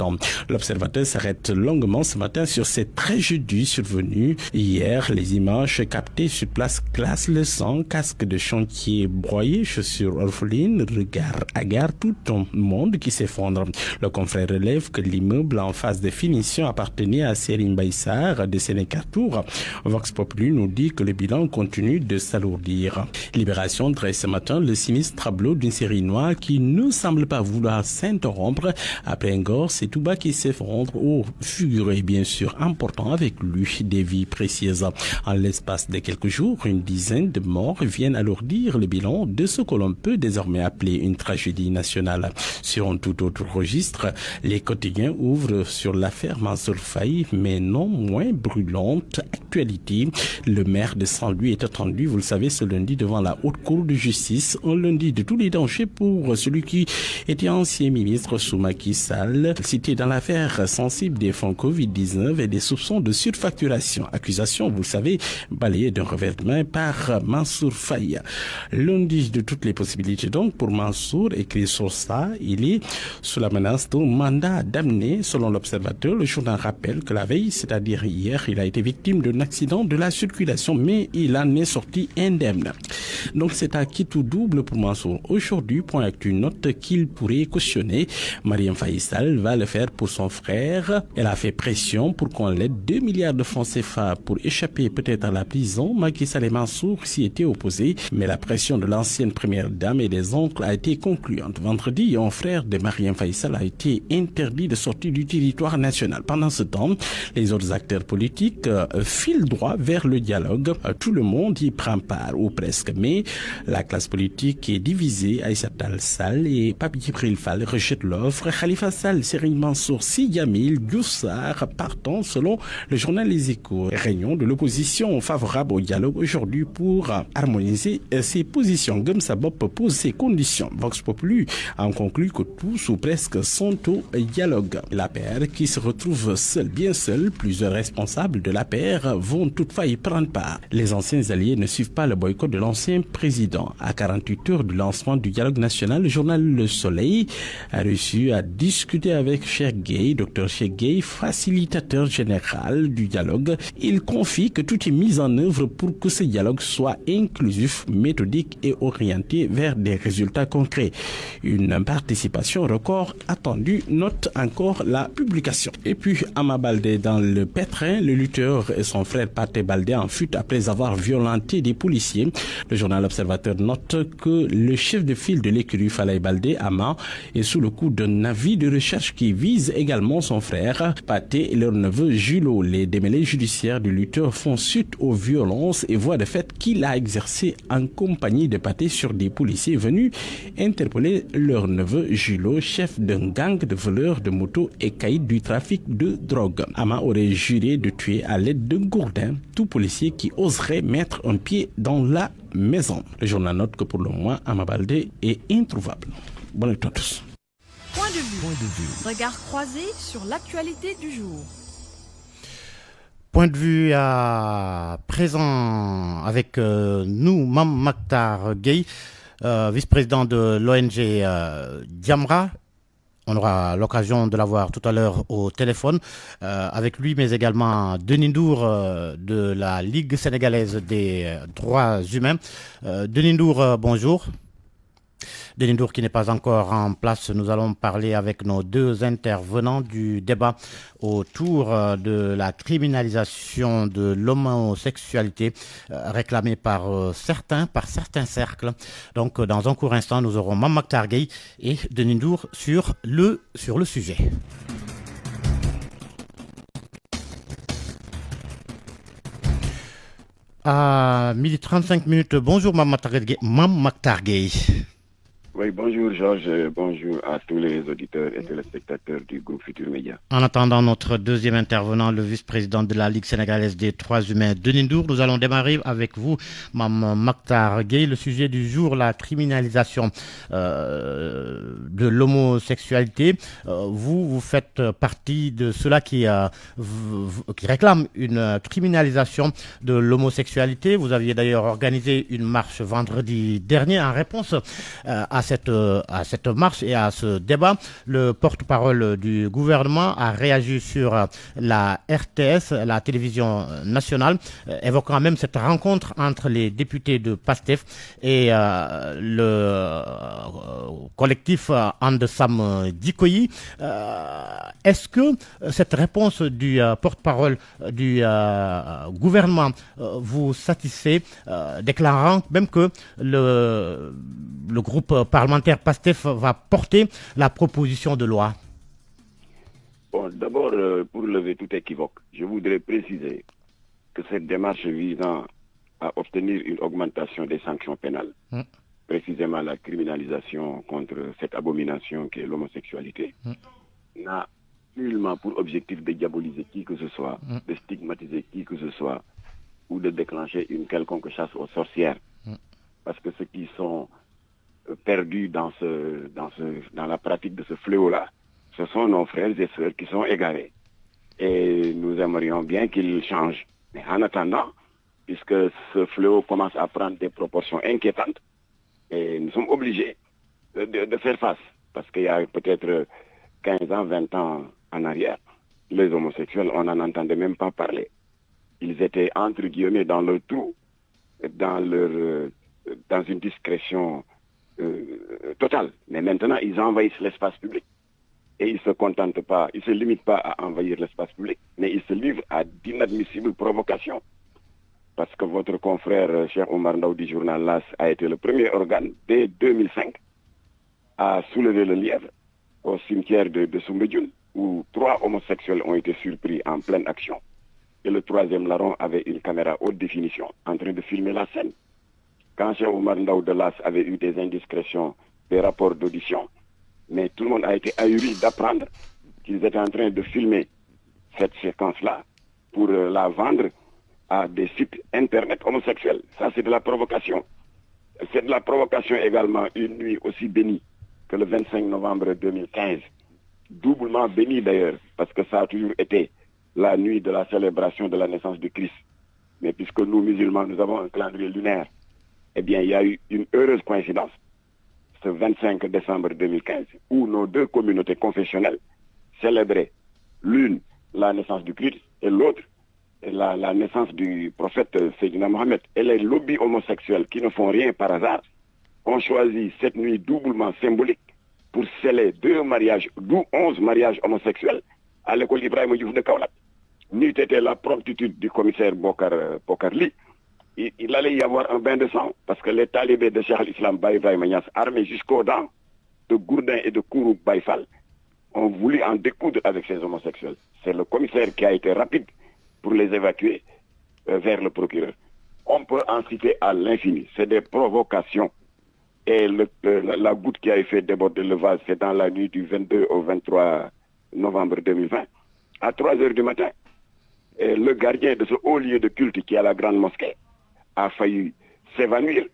L'observateur s'arrête longuement ce matin sur cette tragédie survenue hier. Les images captées sur place glacent le sang, casque de chantier broyé, chaussures orphelines, regard hagard, tout un monde qui s'effondre. Le confrère relève que l'immeuble en phase de finition appartenait à Serigne Baïsar de Sénécartour. Vox Populi nous dit que le bilan continue de s'alourdir. Libération dresse ce matin le sinistre tableau d'une série noire qui ne semble pas vouloir s'interrompre. Après Ngor, c'est Touba qui s'effondre, au figuré bien sûr important avec lui des vies précieuses. En l'espace de quelques jours, une dizaine de morts viennent alourdir le bilan de ce que l'on peut désormais appeler une tragédie nationale. Sur un tout autre registre, les quotidiens ouvrent sur l'affaire Mansour Faye, mais non moins brûlante actualité. Le maire de Saint-Louis est attendu, vous le savez, ce lundi devant la Haute Cour de justice, un lundi de tous les dangers pour celui qui était ancien ministre sous Macky Sall, cité dans l'affaire sensible des fonds Covid-19 et des soupçons de surfacturation. Accusation, vous le savez, balayée d'un revers de main par Mansour Faye. Lundi de toutes les possibilités donc pour Mansour, écrit sur ça, il est sous la menace d'un mandat d'amener. Selon l'observateur, le journal rappelle que la veille, c'est-à-dire hier, il a été victime d'un accident de la circulation, mais il en est sorti indemne. Donc c'est à qui tout double pour Mansour. Aujourd'hui, Point Actu note qu'il pourrait cautionner. Marième Faye Sall va le faire pour son frère. Elle a fait pression pour qu'on l'aide 2 milliards de francs CFA pour échapper peut-être à la prison. Macky Sall et Mansour s'y étaient opposés, mais la pression de l'ancienne première dame et des oncles a été concluante. Vendredi, un frère de Marième Faye Sall a été interdit de sortir du territoire national. Pendant ce temps, les autres acteurs politiques filent droit vers le dialogue. Tout le monde y prend part, ou presque, mais la classe politique est divisée. Aïssata Tall Sall et Pape Djibril Fall rejettent l'offre. Khalifa Sall, Serigne Mansour, Sy Djamil, Diouf Sarr partant selon le journal Les Échos. Réunion de l'opposition favorable au dialogue aujourd'hui pour harmoniser ses positions. Gum Sabop pose ses conditions. Vox Populi en conclut que tous ou presque sont au dialogue. L'APR qui se retrouve seul, bien seul, plusieurs responsables de l'APR vont toutefois y prendre part. Les anciens alliés ne suivent pas le boycott de l'ancien président. À 48 heures du lancement du dialogue national, le journal Le Soleil a réussi à discuter avec Cheikh Gueye, Dr Cheikh Gueye, facilitateur général du dialogue. Il confie que tout est mis en œuvre pour que ce dialogue soit inclusif, méthodique et orienté vers des résultats concrets. Une participation record attendue, note encore la publication. Et puis, Ama Baldé dans le pétrin, le lutteur et son frère Pathé Baldé en fuite après avoir violenté des policiers. Le journal Observateur note que le chef de file de l'écurie Falaye Baldé, Ama, est sous le coup d'un avis de recherche qui vise également son frère Pathé et leur neveu Julo. Les démêlés judiciaires du lutteur font suite aux violences et voient de fait qu'il a exercé en compagnie de Pathé sur des policiers venus interpeller leur neveu Julo, chef d'un gang de voleurs de motos et caïds du trafic de drogue. Ama aurait juré de tuer à l'aide d'un gourdin tout policier qui oserait mettre un pied dans la maison. Le journal note que pour le moment, Ama Baldé est introuvable. Bonne nuit à tous. Point de vue. Regard croisé sur l'actualité du jour. Point de vue à présent avec nous, Mam Maktar Gueye, vice-président de l'ONG Diamra. On aura l'occasion de l'avoir tout à l'heure au téléphone avec lui, mais également Denis Ndour de la Ligue sénégalaise des droits humains. Denis Ndour, bonjour. Denis Ndour qui n'est pas encore en place, nous allons parler avec nos deux intervenants du débat autour de la criminalisation de l'homosexualité réclamée par certains cercles. Donc dans un court instant, nous aurons Mame Mactar Gueye et Denis Ndour sur le sujet. À 12h35, bonjour Mame Mactar Gueye. Oui, bonjour Georges, bonjour à tous les auditeurs et téléspectateurs du groupe Futur Média. En attendant notre deuxième intervenant, le vice-président de la Ligue sénégalaise des droits humains, Denis Ndour, nous allons démarrer avec vous, Mame Mactar Gueye. Le sujet du jour, la criminalisation de l'homosexualité. Vous faites partie de ceux-là qui réclament une criminalisation de l'homosexualité. Vous aviez d'ailleurs organisé une marche vendredi dernier en réponse à cette marche et à ce débat. Le porte-parole du gouvernement a réagi sur la RTS, la télévision nationale, évoquant même cette rencontre entre les députés de PASTEF et le collectif Andesam Dikoyi. Est-ce que cette réponse du porte-parole du gouvernement vous satisfait, déclarant même que le groupe parlementaire PASTEF va porter la proposition de loi? Bon, d'abord, pour lever tout équivoque, je voudrais préciser que cette démarche visant à obtenir une augmentation des sanctions pénales, précisément la criminalisation contre cette abomination qui est l'homosexualité, n'a nullement pour objectif de diaboliser qui que ce soit, de stigmatiser qui que ce soit, ou de déclencher une quelconque chasse aux sorcières. Parce que ceux qui sont perdus dans la pratique de ce fléau-là, ce sont nos frères et sœurs qui sont égarés. Et nous aimerions bien qu'ils changent. Mais en attendant, puisque ce fléau commence à prendre des proportions inquiétantes, et nous sommes obligés de faire face. Parce qu'il y a peut-être 15 ans, 20 ans en arrière, les homosexuels, on n'en entendait même pas parler. Ils étaient entre guillemets dans leur trou, dans une discrétion totale. Mais maintenant, ils envahissent l'espace public. Et ils ne se contentent pas, ils ne se limitent pas à envahir l'espace public, mais ils se livrent à d'inadmissibles provocations. Parce que votre confrère, cher Omar Ndaw du journal LAS, a été le premier organe, dès 2005, à soulever le lièvre au cimetière de Soumbédioune, où 3 homosexuels ont été surpris en pleine action. Et le 3e larron avait une caméra haute définition en train de filmer la scène. Quand Cheikh Omar Ndaw de l'AS avait eu des indiscrétions, des rapports d'audition, mais tout le monde a été ahuri d'apprendre qu'ils étaient en train de filmer cette séquence-là pour la vendre à des sites internet homosexuels. Ça, c'est de la provocation. C'est de la provocation également une nuit aussi bénie que le 25 novembre 2015. Doublement bénie d'ailleurs, parce que ça a toujours été la nuit de la célébration de la naissance du Christ. Mais puisque nous, musulmans, nous avons un calendrier lunaire, eh bien, il y a eu une heureuse coïncidence, ce 25 décembre 2015, où nos deux communautés confessionnelles célébraient l'une la naissance du Christ et l'autre la naissance du prophète Seydina Mohamed. Et les lobbies homosexuels qui ne font rien par hasard ont choisi cette nuit doublement symbolique pour sceller 11 mariages homosexuels à l'école Ibrahima Diouf de Kaolack. N'eût été la promptitude du commissaire Bokar Ly, il allait y avoir un bain de sang, parce que les talibés de Cheikh al-Islam Baye Ibrahima Niass, armés jusqu'aux dents de Gourdin et de Kourou Baye Fall, ont voulu en découdre avec ces homosexuels. C'est le commissaire qui a été rapide pour les évacuer vers le procureur. On peut en citer à l'infini. C'est des provocations. Et la goutte qui a fait déborder le vase, c'est dans la nuit du 22 au 23 novembre 2020, à 3 heures du matin. Et le gardien de ce haut lieu de culte qui est à la grande mosquée a failli s'évanouir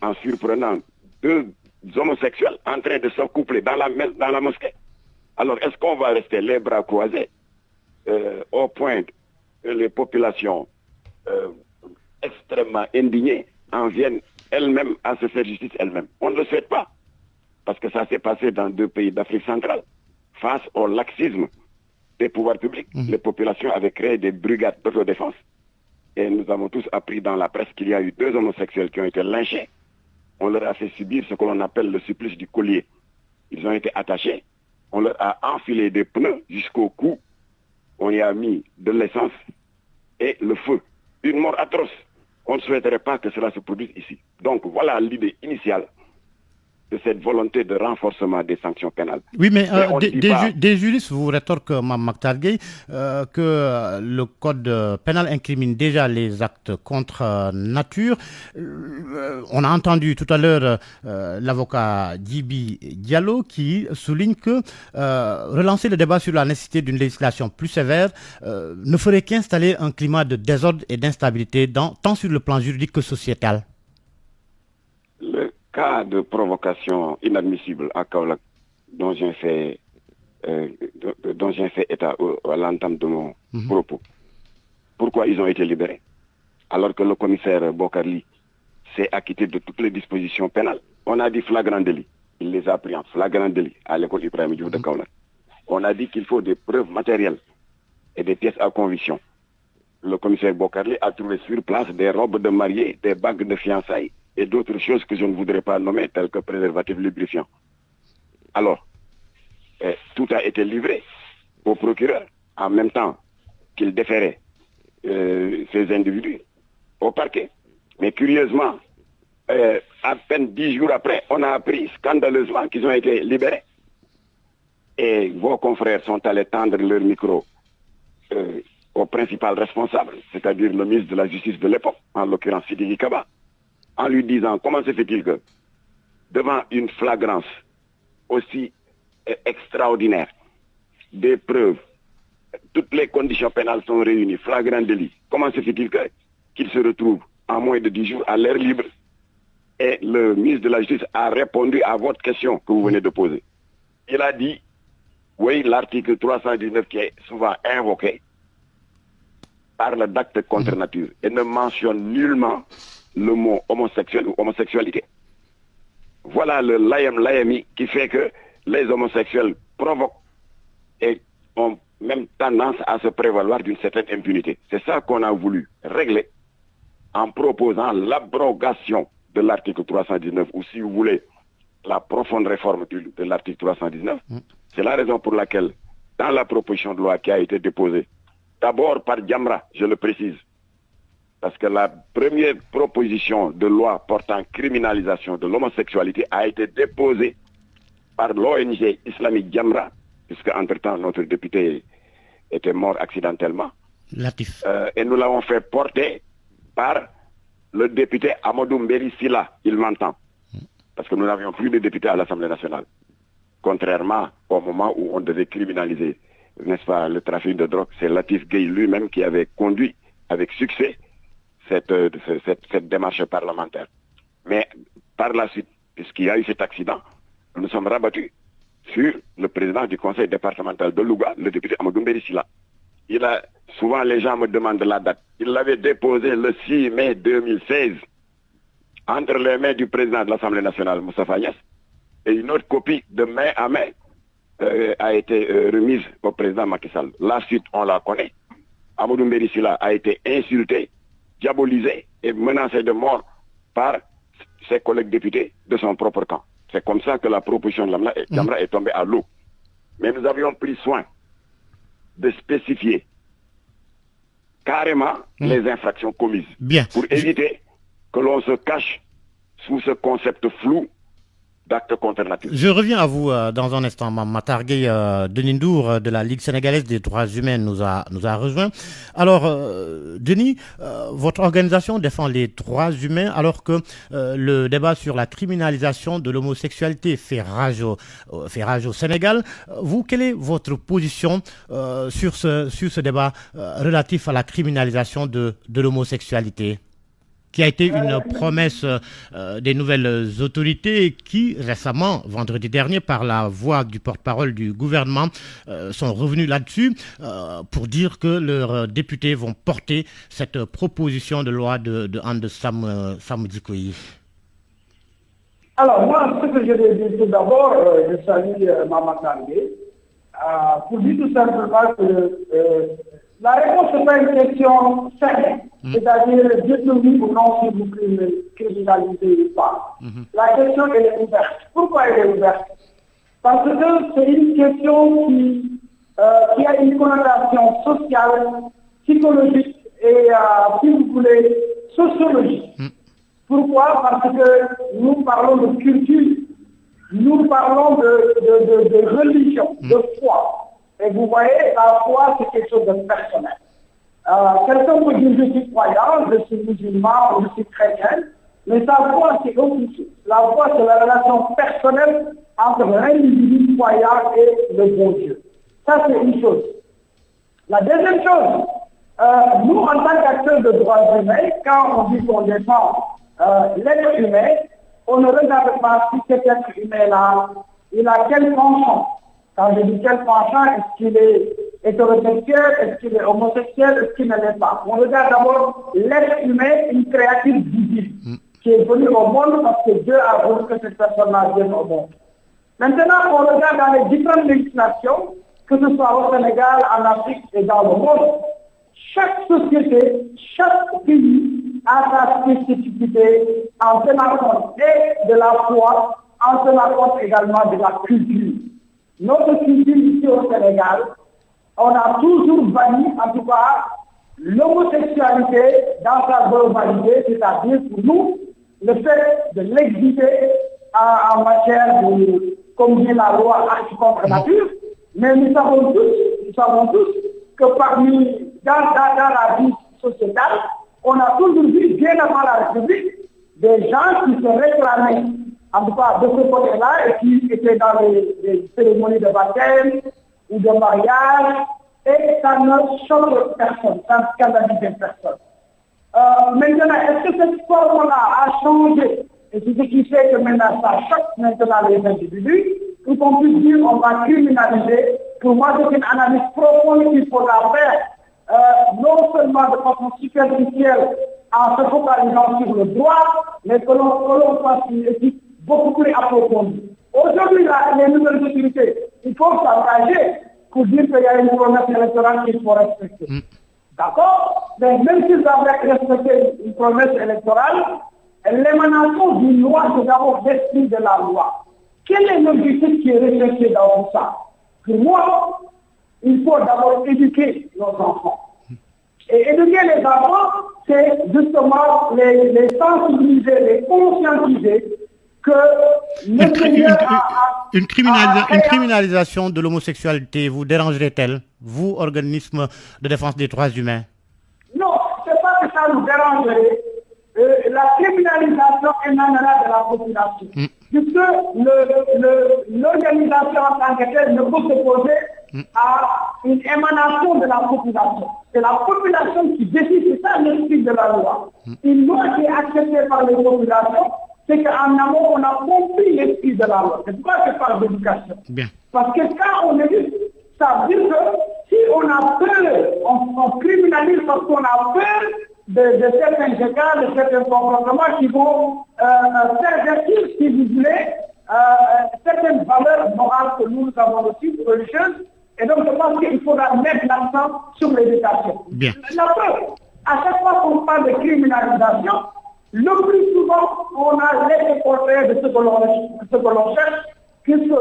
en surprenant 2 homosexuels en train de s'accoupler dans la mosquée. Alors, est-ce qu'on va rester les bras croisés au point que les populations extrêmement indignées en viennent elles-mêmes à se faire justice elles-mêmes? On ne le souhaite pas, parce que ça s'est passé dans 2 pays d'Afrique centrale. face au laxisme des pouvoirs publics. Les populations avaient créé des brigades d'autodéfense. Et nous avons tous appris dans la presse qu'il y a eu 2 homosexuels qui ont été lynchés. On leur a fait subir ce que l'on appelle le supplice du collier. Ils ont été attachés. On leur a enfilé des pneus jusqu'au cou. On y a mis de l'essence et le feu. Une mort atroce. On ne souhaiterait pas que cela se produise ici. Donc voilà l'idée initiale de cette volonté de renforcement des sanctions pénales. Oui, mais des juristes vous rétorquent, Makhtar Gueye, que le code pénal incrimine déjà les actes contre nature. On a entendu tout à l'heure l'avocat Djibi Diallo qui souligne que relancer le débat sur la nécessité d'une législation plus sévère ne ferait qu'installer un climat de désordre et d'instabilité tant sur le plan juridique que sociétal. Le cas de provocation inadmissible à Kaolack dont j'ai fait état à l'entame de mon propos. Pourquoi ils ont été libérés alors que le commissaire Bokarli s'est acquitté de toutes les dispositions pénales? On a dit flagrant délit. Il les a pris en flagrant délit à l'école Ibrahim Diouf de Kaolack. On a dit qu'il faut des preuves matérielles et des pièces à conviction. Le commissaire Bokarli a trouvé sur place des robes de mariée, des bagues de fiançailles et d'autres choses que je ne voudrais pas nommer, telles que préservatifs lubrifiants. Alors, tout a été livré au procureur en même temps qu'il déférait ces individus au parquet. Mais curieusement, à peine 10 jours après, on a appris scandaleusement qu'ils ont été libérés. Et vos confrères sont allés tendre leur micro au principal responsable, c'est-à-dire le ministre de la Justice de l'époque, en l'occurrence Sidiki Kaba, en lui disant comment se fait-il que, devant une flagrance aussi extraordinaire, des preuves, toutes les conditions pénales sont réunies, flagrant délit, comment se fait-il qu'il se retrouve en moins de 10 jours à l'air libre? Et le ministre de la Justice a répondu à votre question que vous venez de poser. Il a dit, oui, l'article 319 qui est souvent invoqué parle d'actes contre nature et ne mentionne nullement le mot homosexuel ou homosexualité. Voilà le layami qui fait que les homosexuels provoquent et ont même tendance à se prévaloir d'une certaine impunité. C'est ça qu'on a voulu régler en proposant l'abrogation de l'article 319 ou, si vous voulez, la profonde réforme de l'article 319. C'est la raison pour laquelle, dans la proposition de loi qui a été déposée, d'abord par Djamra, je le précise, parce que la première proposition de loi portant criminalisation de l'homosexualité a été déposée par l'ONG islamique Djamra, puisque entre-temps notre député était mort accidentellement. Et nous l'avons fait porter par le député Amadou Mberi Silla, il m'entend, parce que nous n'avions plus de députés à l'Assemblée nationale, contrairement au moment où on devait criminaliser, n'est-ce pas, le trafic de drogue. C'est Latif Gueye lui-même qui avait conduit avec succès cette démarche parlementaire. Mais par la suite, puisqu'il y a eu cet accident, nous nous sommes rabattus sur le président du conseil départemental de Louga, le député Amadou Mberi Silla. Souvent les gens me demandent la date. Il l'avait déposé le 6 mai 2016 entre les mains du président de l'Assemblée nationale, Moustapha Niasse, et une autre copie de mai à mai a été remise au président Macky Sall. La suite, on la connaît. Amadou Mberi Silla a été insulté, diabolisé et menacé de mort par ses collègues députés de son propre camp. C'est comme ça que la proposition de Djamra est tombée à l'eau. Mais nous avions pris soin de spécifier carrément les infractions commises pour éviter que l'on se cache sous ce concept flou d'actes contre nature. Je reviens à vous dans un instant. Makhtar Gueye Denis Ndour de la Ligue sénégalaise des droits humains nous a rejoint. Alors, Denis, votre organisation défend les droits humains alors que le débat sur la criminalisation de l'homosexualité fait rage au Sénégal. Vous, quelle est votre position sur ce débat relatif à la criminalisation de l'homosexualité, qui a été une promesse des nouvelles autorités qui, récemment, vendredi dernier, par la voix du porte-parole du gouvernement, sont revenus là-dessus pour dire que leurs députés vont porter cette proposition de loi de Ande Sam Djikoyi. Alors moi, ce que je vais dire tout d'abord, je salue Makhtar Gueye pour dire tout simplement que la réponse n'est pas une question simple, c'est-à-dire dites oui ou non si vous criminalisez ou pas. La question elle est ouverte. Pourquoi elle est ouverte? Parce que c'est une question qui a une connotation sociale, psychologique et, si vous voulez, sociologique. Pourquoi? Parce que nous parlons de culture, nous parlons de religion, de foi. Et vous voyez, la foi, c'est quelque chose de personnel. Quelqu'un peut dire je suis croyant, je suis musulman, je suis chrétien, mais sa foi, c'est autre chose. La foi, c'est la relation personnelle entre l'individu croyant et le bon Dieu. Ça, c'est une chose. La deuxième chose, nous, en tant qu'acteurs de droits humains, quand on dit qu'on défend l'être humain, on ne regarde pas si cet être humain-là, il a quel penchant. Quand je dis quel penchant, est-ce qu'il est hétérosexuel, est-ce qu'il est homosexuel, est-ce qu'il ne l'est pas. On regarde d'abord l'être humain, une créature divine, qui est venue au monde parce que Dieu a voulu que cette personne-là vienne au monde. Maintenant, on regarde dans les différentes législations, que ce soit au Sénégal, en Afrique et dans le monde, chaque société, chaque pays a sa spécificité en tenant compte et de la foi, en tenant compte également de la culture. Notre culture ici au Sénégal, on a toujours banni, en tout cas, l'homosexualité dans sa globalité, c'est-à-dire pour nous, le fait de l'exhiber en matière de, comme dit la loi, acte contre nature, mais nous savons tous que parmi, dans la vie sociétale, on a toujours vu, bien avant la République, des gens qui se réclamaient, en tout cas de ce côté-là, et qui étaient dans les cérémonies de baptême ou de mariage, et ça ne choque personne, ça ne scandalise personne. Maintenant, est-ce que cette forme-là a changé? Et c'est ce qui fait que maintenant ça choque maintenant les individus, ou qu'on puisse dire on va criminaliser. Pour moi, c'est une analyse profonde qu'il faudra faire, non seulement de façon superficielle, en se focalisant sur le droit, mais que l'on fasse une éthique beaucoup plus approfondie. Aujourd'hui, les nouvelles autorités, il faut s'engager pour dire qu'il y a une promesse électorale qu'il faut respecter. D'accord? Mais même s'ils avaient respecté une promesse électorale, l'émanation d'une loi, c'est d'abord l'esprit de la loi. Quel est l'objectif qui est recherché dans tout ça? Pour moi, il faut d'abord éduquer nos enfants. Et éduquer les enfants, c'est justement les sensibiliser, les conscientiser que une criminalisation de l'homosexualité vous dérangerait-elle, vous, organisme de défense des droits humains? Non, c'est pas que ça nous dérangerait. La criminalisation émanera de la population. Puisque l'organisation en tant que telle ne peut s'opposer à une émanation de la population. C'est la population qui décide, c'est ça l'esprit de la loi. Une loi qui est acceptée par les populations, c'est qu'en amont, on a compris l'esprit de la loi. C'est pourquoi je parle d'éducation. Parce que quand on éduque, ça veut dire que si on a peur, on criminalise parce qu'on a peur de certains écarts, de certains comportements qui vont pervertir, si vous voulez, certaines valeurs morales que nous avons aussi, religieuses. Et donc, je pense qu'il faudra mettre l'accent sur l'éducation. La preuve, à chaque fois qu'on parle de criminalisation, le plus souvent, on a l'effet contraire de ce que l'on cherche, puisque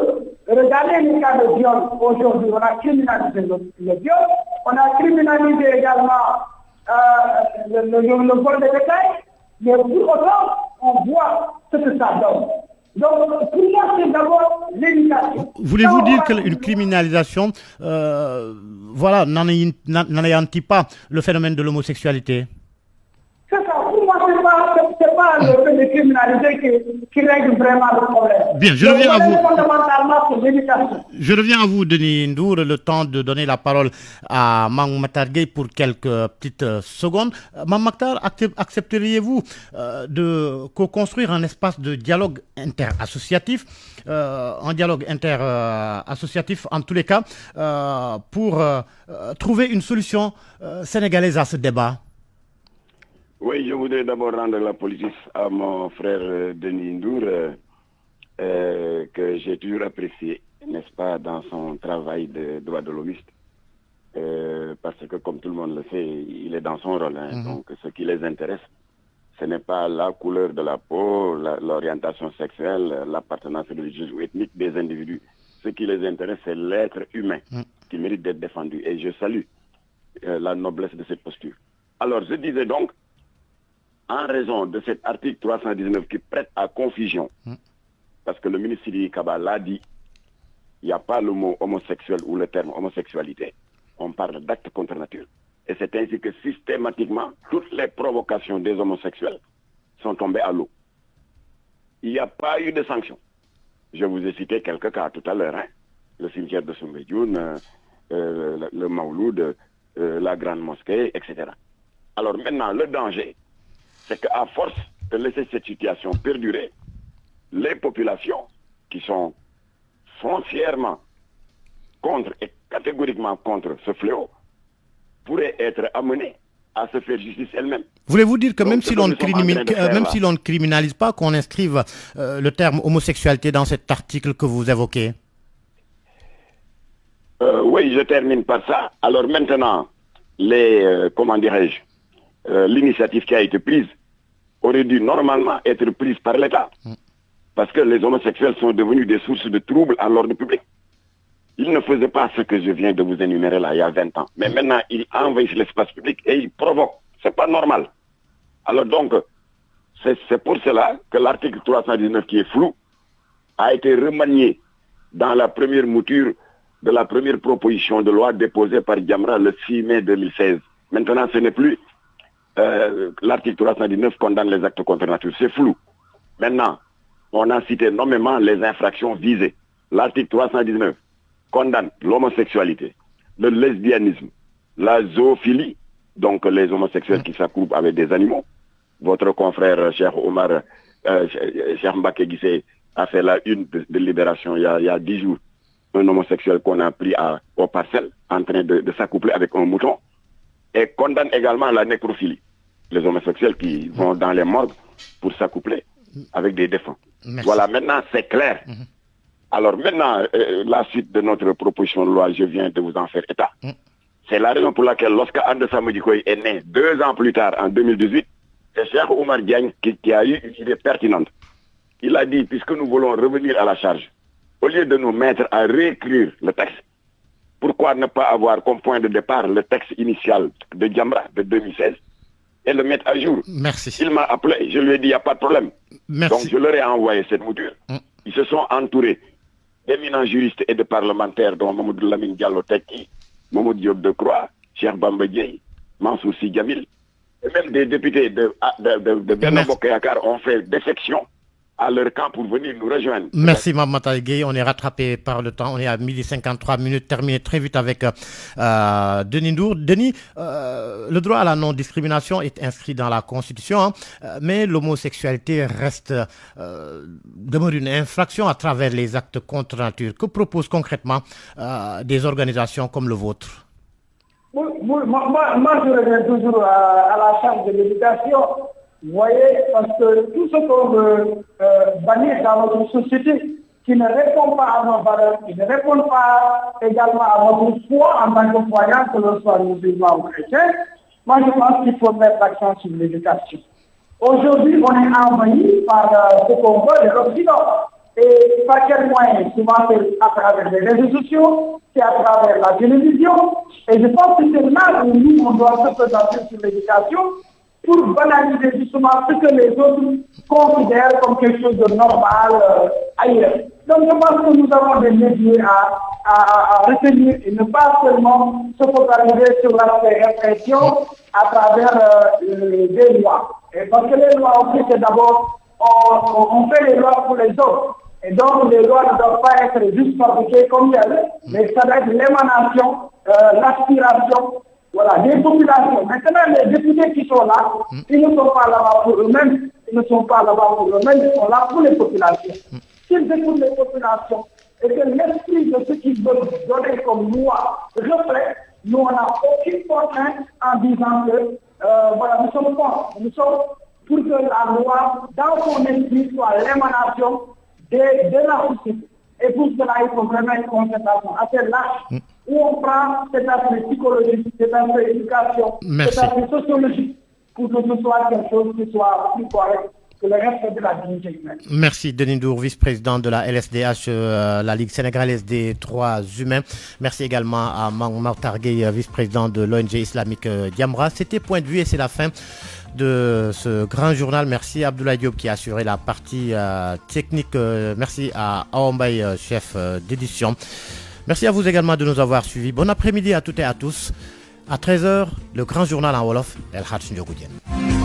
regardez les cas de viol aujourd'hui, on a criminalisé le viol, on a criminalisé également le vol de détail, mais pour autant, on voit ce que ça donne. Donc, pour moi, c'est d'abord l'éducation. Voulez-vous dire qu'une criminalisation n'anéantit pas le phénomène de l'homosexualité? C'est ça. Pour moi, c'est pas le fait de criminaliser qui règle vraiment le problème. Bien, je reviens à vous. Fondamentalement, c'est l'éducation. Je reviens à vous, Denis Ndour, le temps de donner la parole à Mang Matar Gueye pour quelques petites secondes. Mang Matar, accepteriez-vous de co-construire un espace de dialogue interassociatif, en tous les cas, pour trouver une solution sénégalaise à ce débat? Oui, je voudrais d'abord rendre la politesse à mon frère Denis Ndour, que j'ai toujours apprécié. n'est-ce pas, dans son travail de droit de l'homiste. Parce que, comme tout le monde le sait, il est dans son rôle. Donc, ce qui les intéresse, ce n'est pas la couleur de la peau, l'orientation sexuelle, l'appartenance religieuse ou ethnique des individus. Ce qui les intéresse, c'est l'être humain qui mérite d'être défendu. Et je salue la noblesse de cette posture. Alors, je disais donc, en raison de cet article 319 qui prête à confusion, parce que le ministre Sidiki Kaba l'a dit, il n'y a pas le mot homosexuel ou le terme homosexualité. On parle d'acte contre nature. Et c'est ainsi que systématiquement, toutes les provocations des homosexuels sont tombées à l'eau. Il n'y a pas eu de sanctions. Je vous ai cité quelques cas tout à l'heure. Le cimetière de Soumbédioune, le Maouloud, la Grande Mosquée, etc. Alors maintenant, le danger, c'est qu'à force de laisser cette situation perdurer, les populations qui sont foncièrement contre et catégoriquement contre ce fléau pourraient être amenées à se faire justice elles-mêmes. Voulez-vous dire que même si l'on ne criminalise pas, qu'on inscrive le terme homosexualité dans cet article que vous évoquez? Oui, je termine par ça. Alors maintenant, l'initiative qui a été prise aurait dû normalement être prise par l'État. Parce que les homosexuels sont devenus des sources de troubles à l'ordre public. Ils ne faisaient pas ce que je viens de vous énumérer là, il y a 20 ans. Mais maintenant, ils envahissent l'espace public et ils provoquent. C'est pas normal. Alors donc, c'est pour cela que l'article 319 qui est flou a été remanié dans la première mouture de la première proposition de loi déposée par Jamra le 6 mai 2016. Maintenant, ce n'est plus l'article 319 condamne les actes contre nature. C'est flou. Maintenant, on a cité nommément les infractions visées. L'article 319 condamne l'homosexualité, le lesbianisme, la zoophilie, donc les homosexuels qui s'accouplent avec des animaux. Votre confrère, Cheikh Omar, Cheikh Mbake Guissé, a fait la une de Libération il y a 10 jours. Un homosexuel qu'on a pris aux parcelles en train de s'accoupler avec un mouton. Et condamne également la nécrophilie. Les homosexuels qui vont dans les morgues pour s'accoupler avec des défunts. Merci. Voilà, maintenant c'est clair. Alors maintenant, la suite de notre proposition de loi, je viens de vous en faire état. C'est la raison pour laquelle, lorsque Andessa Modikoy est né 2 ans plus tard, en 2018, c'est Cheikh Oumar Diagne qui a eu une idée pertinente. Il a dit, puisque nous voulons revenir à la charge, au lieu de nous mettre à réécrire le texte, pourquoi ne pas avoir comme point de départ le texte initial de Jamra de 2016 et le mettre à jour? Merci. Il m'a appelé, je lui ai dit, il n'y a pas de problème. Merci. Donc je leur ai envoyé cette mouture. Ils se sont entourés d'éminents juristes et de parlementaires, dont Mamadou Lamine Diallo Tekki, Mamadou Diop Decroix, Cheikh Bamba Dièye, Mansour Sy Djamil, et même des députés de Benno Bokk Yakaar ont fait défection à leur camp pour venir nous rejoindre. Merci Mamata Gueye, on est rattrapé par le temps, on est à 12h53, terminé très vite avec Denis Ndour. Denis, le droit à la non-discrimination est inscrit dans la Constitution, mais l'homosexualité demeure une infraction à travers les actes contre nature. Que proposent concrètement des organisations comme le vôtre? Moi, je reviens toujours à la charge de l'éducation. Vous voyez, parce que tout ce qu'on veut bannir dans notre société, qui ne répond pas à nos valeurs, qui ne répond pas également à notre foi en tant que croyant, que l'on soit musulman ou chrétien, moi je pense qu'il faut mettre l'accent sur l'éducation. Aujourd'hui, on est envahi par ce qu'on veut de l'Occident. Et par quel moyen? Souvent c'est à travers les réseaux sociaux, c'est à travers la télévision. Et je pense que c'est là où nous, on doit se présenter sur l'éducation, pour banaliser justement ce que les autres considèrent comme quelque chose de normal ailleurs. Donc je pense que nous avons des leviers à retenir et ne pas seulement se focaliser sur l'aspect répression à travers des lois. Et parce que les lois aussi, c'est d'abord, on fait les lois pour les autres. Et donc les lois ne doivent pas être juste fabriquées comme telles, mais ça doit être l'émanation, l'aspiration, voilà, des populations. Maintenant, les députés qui sont là, ils ne sont pas là-bas pour eux-mêmes, ils ne sont pas là-bas pour eux-mêmes, ils sont là pour les populations. S'ils écoutent les populations et que l'esprit de ce qu'ils veulent donner comme loi reflète, nous on n'a aucune contrainte en disant que voilà, nous sommes forts, nous sommes pour que la loi, dans son esprit, soit l'émanation de la société. Et pour cela, il faut vraiment une concertation assez large où on prend cet aspect psychologique, cet aspect éducation, cet aspect sociologique pour que ce soit quelque chose qui soit plus correct. Merci Denis Ndour, vice-président de la LSDH, la Ligue sénégalaise des droits humains. Merci également à Martar Gueye, vice-président de l'ONG islamique Diamra. C'était Point de vue et c'est la fin de ce grand journal. Merci à Abdoulaye Diop qui a assuré la partie technique. Merci à Aombay, chef d'édition. Merci à vous également de nous avoir suivis. Bon après-midi à toutes et à tous. À 13h, le grand journal en Wolof, El Hadj Ndiogou Diène.